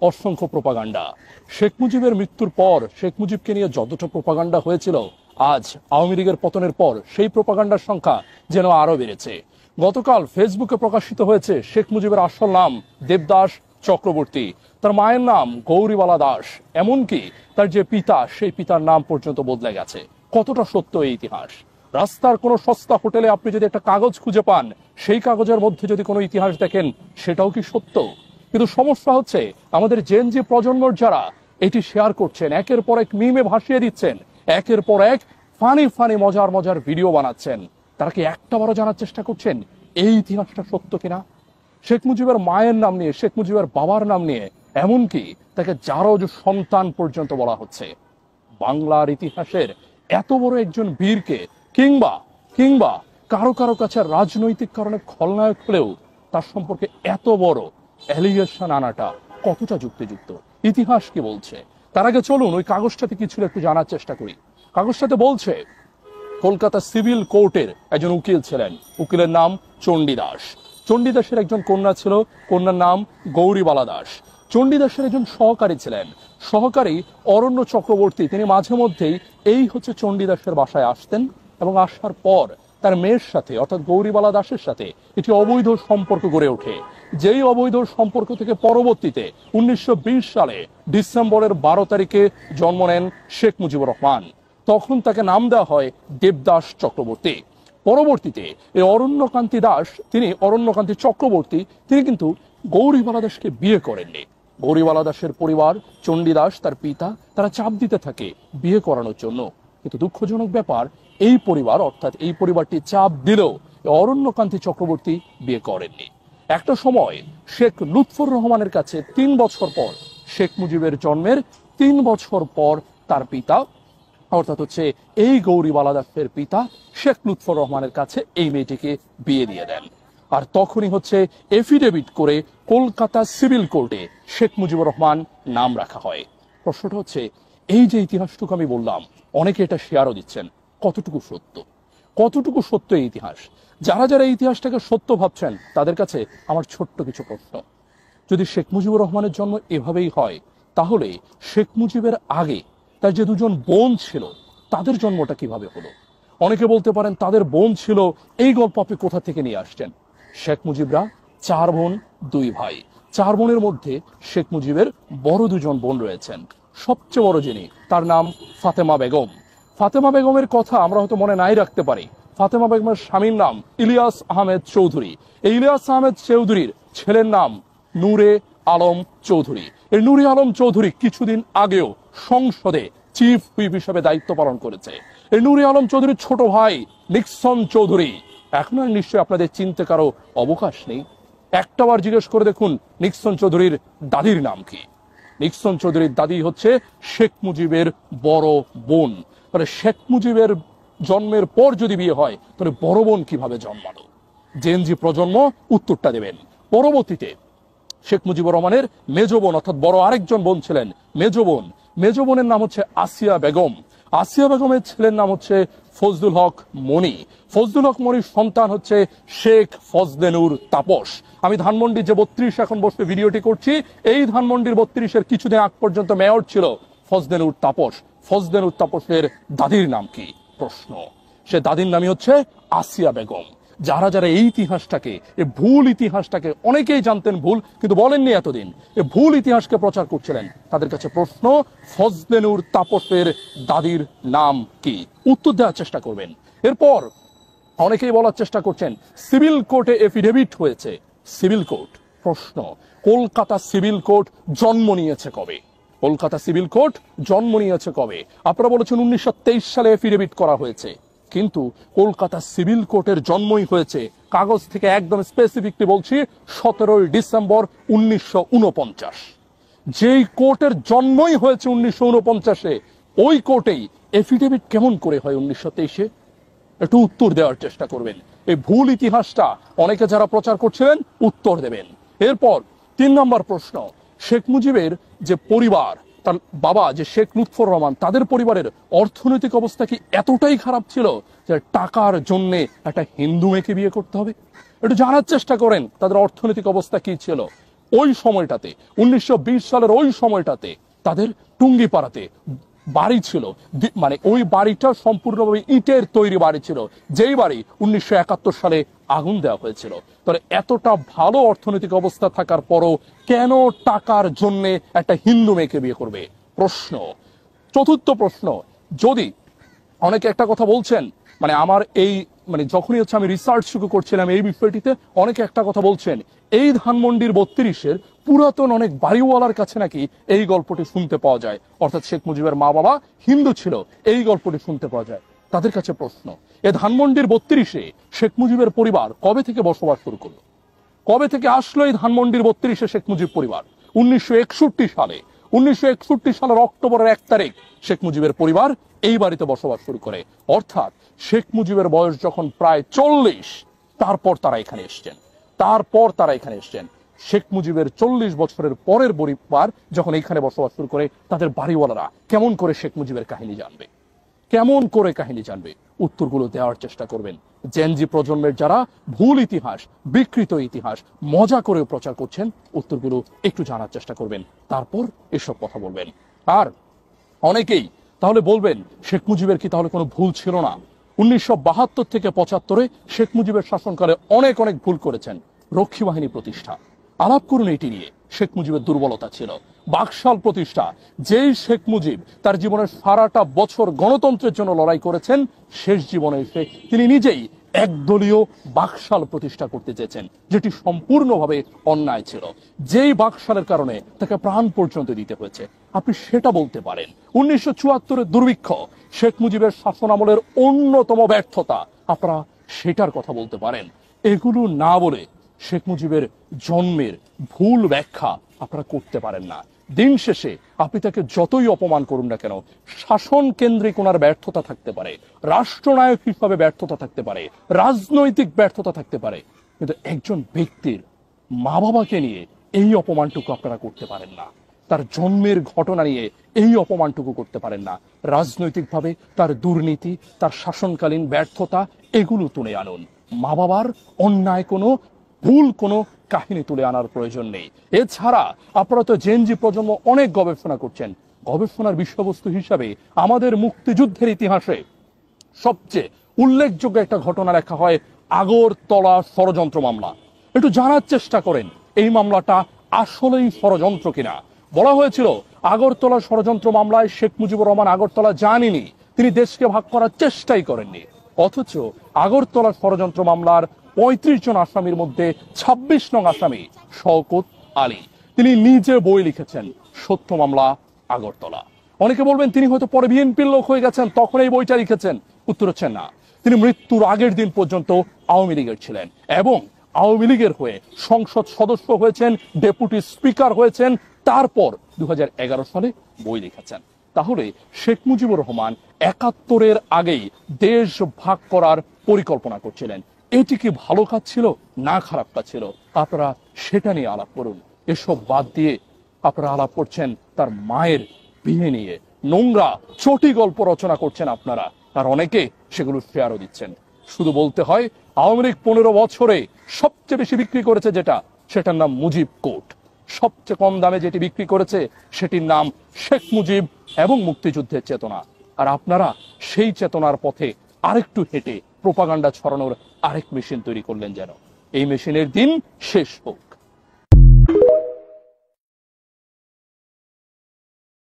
অসংখ্য প্রোপাগান্ডা। শেখ মুজিবের মৃত্যুর পর শেখ মুজিবকে নিয়ে যতটা প্রোপাগান্ডা হয়েছিল, আজ আওয়ামী লীগের পতনের পর সেই প্রোপাগান্ডার সংখ্যা যেন আরো বেড়েছে। গতকাল ফেসবুকে প্রকাশিত হয়েছে শেখ মুজিবের আসল নাম দেবদাস চক্রবর্তী, তার মায়ের নাম গৌরীবালা দাস, এমনকি তার যে পিতা সেই পিতার নাম পর্যন্ত বদলে গেছে। কতটা সত্য এই ইতিহাস? রাস্তার কোনো সস্তা হোটেলে আপনি যদি একটা কাগজ খুঁজে পান, সেই কাগজের মধ্যে যদি কোনো ইতিহাস দেখেন, সেটাও কি সত্য? কিন্তু সমস্যা হচ্ছে আমাদের জেনজি প্রজন্মর যারা এটি শেয়ার করছেন, একের পর এক মিমে ভাসিয়ে দিচ্ছেন, একের পর এক ফানি ফানি মজার মজার ভিডিও বানাচ্ছেন, তারা কি একটাবারও জানার চেষ্টা করছেন এই ইতিহাসটা সত্য কিনা? শেখ মুজিবের মায়ের নাম নিয়ে, শেখ মুজিবের বাবার নাম নিয়ে, এমনকি তাকে জারজ সন্তান পর্যন্ত বলা হচ্ছে। বাংলার ইতিহাসের এত বড় একজন বীরকে কিংবা কিংবা কারো কারো কাছে রাজনৈতিক কারণে খলনায়ক হলেও তার সম্পর্কে এত বড় অ্যালিগেশন আনাটা কতটা যুক্তিযুক্ত? ইতিহাস কি বলছে? তার আগে চলুন ওই কাগজটাতে কি ছিল একটু জানার চেষ্টা করি। কাগজটাতে বলছে কলকাতা সিভিল কোর্টের একজন উকিল ছিলেন, উকিলের নাম চণ্ডীদাস। চণ্ডীদাসের একজন কন্যা ছিল, কন্যার নাম গৌরীবালা দাস। চণ্ডীদাসের একজন সহকারী ছিলেন, সহকারী অরণ্য চক্রবর্তী। তিনি মাঝে মধ্যেই এই চণ্ডীদাসের বাসায় আসতেন এবং আসার পর তার মেয়ের সাথে অর্থাৎ গৌরীবালা দাসের সাথে একটি অবৈধ সম্পর্ক গড়ে ওঠে। যেই অবৈধ সম্পর্ক থেকে পরবর্তীতে 1920 সালে ডিসেম্বরের 12 তারিখে জন্ম নেন শেখ মুজিবুর রহমান। তখন তাকে নাম দেওয়া হয় দেবদাস চক্রবর্তী। পরবর্তীতে এই অরণ্যকান্তি দাস, তিনি অরণ্যকান্তি চক্রবর্তী, তিনি কিন্তু গৌরীবালা দাসকে বিয়ে করেননি। গৌরীবালা দাসের পরিবার, চণ্ডীদাস তার পিতা, তারা চাপ দিতে থাকে বিয়ে করানোর জন্য। কিন্তু দুঃখজনক ব্যাপার, এই পরিবার অর্থাৎ এই পরিবারটি চাপ দিলেও অরণ্যকান্তি চক্রবর্তী বিয়ে করেননি। একটা সময় শেখ লুৎফর রহমানের কাছে 3 বছর পর, শেখ মুজিবের জন্মের 3 বছর পর তার পিতা অর্থাৎ এই গৌরীবালা দাসের পিতা শেখ লুৎফর রহমানের কাছে এই মেয়েটিকে বিয়ে দিয়ে দেন। আর তখনই এফিডেভিট করে কলকাতা সিভিল কোর্টে শেখ মুজিবুর রহমান নাম রাখা হয়। প্রশ্নটা এই যে ইতিহাসটুকু আমি বললাম, অনেকে এটা শেয়ারও দিচ্ছেন, কতটুকু সত্য? কতটুকু সত্য এই ইতিহাস? যারা যারা এই ইতিহাসটাকে সত্য ভাবছেন তাদের কাছে আমার ছোট্ট কিছু প্রশ্ন। যদি শেখ মুজিবুর রহমানের জন্ম এভাবেই হয়, তাহলে শেখ মুজিবের আগে তার যে 2জন বোন ছিল তাদের জন্মটা কিভাবে হলো? অনেকে বলতে পারেন তাদের বোন ছিল, এই গল্প আপনি কোথা থেকে নিয়ে আসছেন? শেখ মুজিবরা 4 বোন 2 ভাই। 4 বোনের মধ্যে শেখ মুজিবের বড় 2জন বোন রয়েছেন। সবচেয়ে বড় যিনি, তার নাম ফাতেমা বেগম। ফাতেমা বেগমের কথা আমরা হয়তো মনে নাই রাখতে পারি। ফাতেমা বেগমের স্বামীর নাম ইলিয়াস আহমেদ চৌধুরী। এই ইলিয়াস আহমেদ চৌধুরীর ছেলের নাম নূরে আলম চৌধুরী। এই নূরে আলম চৌধুরী কিছুদিন আগেও সংসদে চিফ হুইপ হিসেবে দায়িত্ব পালন করেছে। এই নূরে আলম চৌধুরীর ছোট ভাই নিক্সন চৌধুরী। এখন আর নিশ্চয়ই আপনাদের চিনতে কারো অবকাশ নেই। একটাবার জিজ্ঞেস করে দেখুন নিক্সন চৌধুরীর দাদির নাম কি? নিক্সন চৌধুরীর দাদি শেখ মুজিবের বড় বোন। মানে শেখ মুজিবের জন্মের পর যদি বিয়ে হয়, তাহলে বড় বোন কিভাবে জন্মালো? জেনজি প্রজন্ম উত্তরটা দেবেন। পরবর্তীতে শেখ মুজিবুর রহমানের মেজ বোন অর্থাৎ বড় আরেকজন বোন ছিলেন মেজ বোন। মেজ বোনের নাম আসিয়া বেগম। আসিয়া বেগমের ছেলের নাম ফজলুল হক মনি। ফজলুল হক মনির সন্তান শেখ ফজলেনুর তাপস। আমি ধানমন্ডির যে 32 এখন বসে ভিডিওটি করছি, এই ধানমন্ডির 32-এর কিছুদিন আগ পর্যন্ত মেয়র ছিল ফজলেনুর তাপস। ফজলেনুর তাপসের দাদির নাম কি? প্রশ্ন। সে দাদির নামই আসিয়া বেগম। যারা যারা এই ইতিহাসটাকে, এই ভুল ইতিহাসটাকে, অনেকেই জানতেন ভুল কিন্তু বলেননি এতদিন, এই ভুল ইতিহাসকে প্রচার করছিলেন, তাদের কাছে প্রশ্ন, ফজলেনুর তাপসের দাদির নাম কি? উত্তর দেওয়ার চেষ্টা করবেন। এরপর অনেকেই বলার চেষ্টা করছেন সিভিল কোর্টে এফিডেভিট হয়েছে। সিভিল কোর্ট, প্রশ্ন, কলকাতা সিভিল কোর্ট জন্ম নিয়েছে কবে? কলকাতা সিভিল কোর্ট জন্ম নিয়েছে কবে? আপনারা বলেছেন 1923 সালে এফিডেভিট করা হয়েছে, কিন্তু কলকাতা সিভিল কোর্টের জন্মই হয়েছে, কাগজ থেকে একদম স্পেসিফিকলি বলছি, 17 ডিসেম্বর 1949। যেই কোর্টের জন্মই হয়েছে 1949-এ, ওই কোর্টেই এফিডেভিট কেমন করে হয় 1923-এ? একটু উত্তর দেওয়ার চেষ্টা করবেন। এই ভুল ইতিহাসটা অনেকে যারা প্রচার করছিলেন উত্তর দেবেন। এরপর 3 নম্বর প্রশ্ন, শেখ মুজিবের যে পরিবার, তার বাবা যে শেখ লুৎফর রহমান, তাদের পরিবারের অর্থনৈতিক অবস্থা কি এতটাই খারাপ ছিল যে টাকার জন্য একটা হিন্দু মেয়েকে বিয়ে করতে হবে? একটু জানার চেষ্টা করেন তাদের অর্থনৈতিক অবস্থা কি ছিল। ওই সময়টাতে 1920 সালের ওই সময়টাতে তাদের টুঙ্গিপাড়াতে বাড়ি ছিল, মানে ওই বাড়িটা সম্পূর্ণভাবে ইটের তৈরি বাড়ি ছিল, যেই বাড়ি 1971 সালে আগুন দেওয়া হয়েছিল। তাহলে এতটা ভালো অর্থনৈতিক অবস্থা থাকার পরও কেন টাকার জন্য একটা হিন্দু মেয়েকে বিয়ে করবে? প্রশ্ন। চতুর্থ প্রশ্ন, যদি অনেকে একটা কথা বলছেন, মানে আমার এই মানে যখনই হচ্ছে আমি রিসার্চ শুরু করছিলাম এই বিষয়টিতে, অনেকে একটা কথা বলছেন, এই ধানমন্ডির 32-এর পুরাতন অনেক বাড়িওয়ালার কাছে নাকি এই গল্পটি শুনতে পাওয়া যায়, অর্থাৎ শেখ মুজিবের মা বাবা হিন্দু ছিল, এই গল্পটি শুনতে পাওয়া যায়। তাদের কাছে প্রশ্ন, এ ধানমন্ডির 32-এ শেখ মুজিবের পরিবার কবে থেকে বসবাস শুরু করলো? কবে থেকে আসলো এই ধানমন্ডির 32-এ শেখ মুজিব পরিবার? 1961 সালে। 1961 সালের অক্টোবরের 1 তারিখ শেখ মুজিবের পরিবার এই বাড়িতে বসবাস শুরু করে। অর্থাৎ শেখ মুজিবের বয়স যখন প্রায় 40, তারপর তারা এখানে এসছেন। শেখ মুজিবের 40 বছরের পরের পরিবার যখন এইখানে বসবাস শুরু করে, তাদের বাড়িওয়ালারা কেমন করে শেখ মুজিবের কাহিনী জানবে? কেমন করে কাহিনী জানবে? উত্তরগুলো দেওয়ার চেষ্টা করবেন। জেনজি প্রজন্মের যারা ভুল ইতিহাস, বিকৃত ইতিহাস মজা করে প্রচার করছেন, উত্তরগুলো একটু জানার চেষ্টা করবেন, তারপর এসব কথা বলবেন। আর অনেকেই তাহলে বলবেন, শেখ মুজিবের কি তাহলে কোনো ভুল ছিল না? 1972 থেকে 75-এ শেখ মুজিবের শাসনকালে অনেক ভুল করেছেন। রক্ষী বাহিনী প্রতিষ্ঠা, আলাপ করুন এটি নিয়ে। শেখ মুজিবের দুর্বলতা ছিল বাকশাল প্রতিষ্ঠা। যেই শেখ মুজিব তার জীবনের সারাটা বছর গণতন্ত্রের জন্য লড়াই করেছেন, শেষ জীবনে এসে তিনি নিজেই একদলীয় বাকশাল প্রতিষ্ঠা করতে চেয়েছেন, যেটি সম্পূর্ণভাবে অন্যায় ছিল। যেই বাকশালের কারণে তাকে প্রাণ পর্যন্ত দিতে হয়েছে। আপনি সেটা বলতে পারেন। 1974-এর দুর্ভিক্ষ শেখ মুজিবের শাসনামলের অন্যতম ব্যর্থতা, আপনারা সেটার কথা বলতে পারেন। এগুলো না বলে শেখ মুজিবের জন্মের ভুল ব্যাখ্যা আপনারা করতে পারেন না। দিন শেষে আপনি তাকে যতই অপমান করুন না কেন, শাসন কেন্দ্রিক ওনার ব্যর্থতা থাকতে পারে, রাষ্ট্রনায়ক হিসাবে ব্যর্থতা থাকতে পারে, রাজনৈতিক ব্যর্থতা থাকতে পারে, কিন্তু একজন ব্যক্তির মা বাবাকে নিয়ে এই অপমানটুকু আপনারা করতে পারেন না। তার জন্মের ঘটনা নিয়ে এই অপমানটুকু করতে পারেন না। রাজনৈতিকভাবে তার দুর্নীতি, তার শাসনকালীন ব্যর্থতা, এগুলো তুলে আনুন। মা বাবার অন্যায় ভুল কোনো কাহিনী তুলে আনার প্রয়োজন নেই। এছাড়া আপনারা তো জেনজি প্রজন্ম অনেক গবেষণা করছেন। গবেষণার বিষয়বস্তু হিসাবে আমাদের মুক্তিযুদ্ধের ইতিহাসে সবচেয়ে উল্লেখযোগ্য একটা ঘটনা লেখা হয় আগরতলা ষড়যন্ত্র মামলা। একটু জানার চেষ্টা করেন এই মামলাটা আসলেই ষড়যন্ত্র কিনা। বলা হয়েছিল আগরতলা ষড়যন্ত্র মামলায় শেখ মুজিবুর রহমান আগরতলা যাননি, তিনি দেশকে ভাগ করার চেষ্টাই করেননি। অথচ আগরতলা ষড়যন্ত্র মামলার 35 জন আসামির মধ্যে 26 নং আসামি শওকত আলী, তিনি নিজে বই লিখেছেন সত্য মামলা আগরতলা। অনেকে বলবেন তিনি হয়তো পরে বিএনপির লোক হয়ে গেছেন, তখন এই বইটা লিখেছেন। উত্তর হচ্ছে না, তিনি মৃত্যুর আগের দিন পর্যন্ত আওয়ামী লীগের ছিলেন এবং আওয়ামী লীগের হয়ে সংসদ সদস্য হয়েছেন, ডেপুটি স্পিকার হয়েছেন, তারপর 2011 সালে বই লিখেছেন। তাহলে শেখ মুজিবুর রহমান 71-এর আগেই দেশ ভাগ করার পরিকল্পনা করছিলেন। এটি কি ভালো কাজ ছিল না খারাপ কাজ ছিল? আপনারা সেটা নিয়ে আলাপ করুন। এসব বাদ দিয়ে আপনারা আলাপ করছেন তার মায়ের বিয়ে নিয়ে, নোংরা চটি গল্প রচনা করছেন আপনারা, আর অনেকে সেগুলো শেয়ারও দিচ্ছেন। শুধু বলতে হয় আওয়ামী লীগ 15 বছরে সবচেয়ে বেশি বিক্রি করেছে যেটা, সেটার নাম মুজিব কোট। সবচেয়ে কম দামে যেটি বিক্রি করেছে সেটির নাম শেখ মুজিব এবং মুক্তিযুদ্ধের চেতনা। আর আপনারা সেই চেতনার পথে আরেকটু হেঁটে প্রোপাগান্ডা ছড়ানোর আরেক মেশিন তৈরি করলেন, যেন এই মেশিনের দিন শেষ হোক।